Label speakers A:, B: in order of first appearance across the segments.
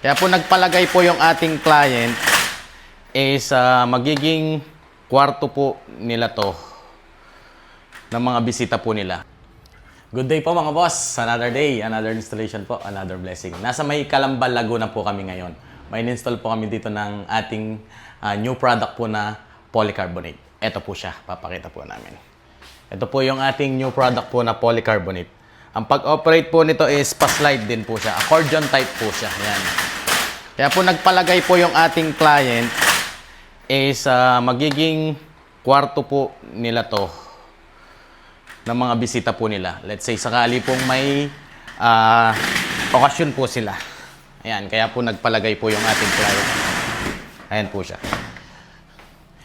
A: Kaya po nagpalagay po yung ating client is magiging kwarto po nila to ng mga bisita po nila. Good day po mga boss. Another day, another installation po, another blessing. Nasa may Calambal, Laguna po kami ngayon. May install po kami dito ng ating new product po na polycarbonate. Ito po siya, papakita po namin. Ito po yung ating new product po na polycarbonate. Ang pag-operate po nito is pa-slide din po siya. Accordion type po siya. Yan. Kaya po nagpalagay po yung ating client is magiging kwarto po nila to ng mga bisita po nila. Let's say sakali pong may okasyon po sila. Ayan, kaya po nagpalagay po yung ating client. Ayan po siya.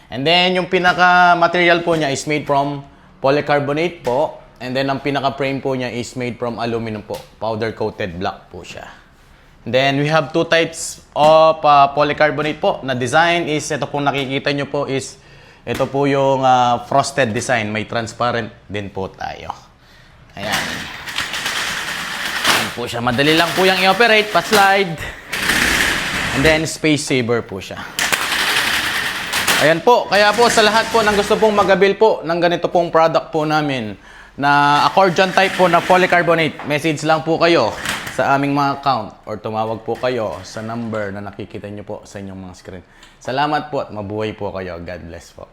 A: And then yung pinaka-material po niya is made from polycarbonate po. And then ang pinaka-frame po niya is made from aluminum po. Powder-coated black po siya. Then we have two types of polycarbonate po na design is ito pong nakikita nyo po is ito po yung frosted design. May transparent din po tayo. Ayan. Ayan po siya. Madali lang po yung i-operate. Pa-slide. And then space saver po siya. Ayan po. Kaya po sa lahat po ng gusto pong mag-avail po ng ganito pong product po namin na accordion type po na polycarbonate, message lang po kayo sa aming mga account or tumawag po kayo sa number na nakikita nyo po sa inyong mga screen. Salamat po at mabuhay po kayo. God bless po.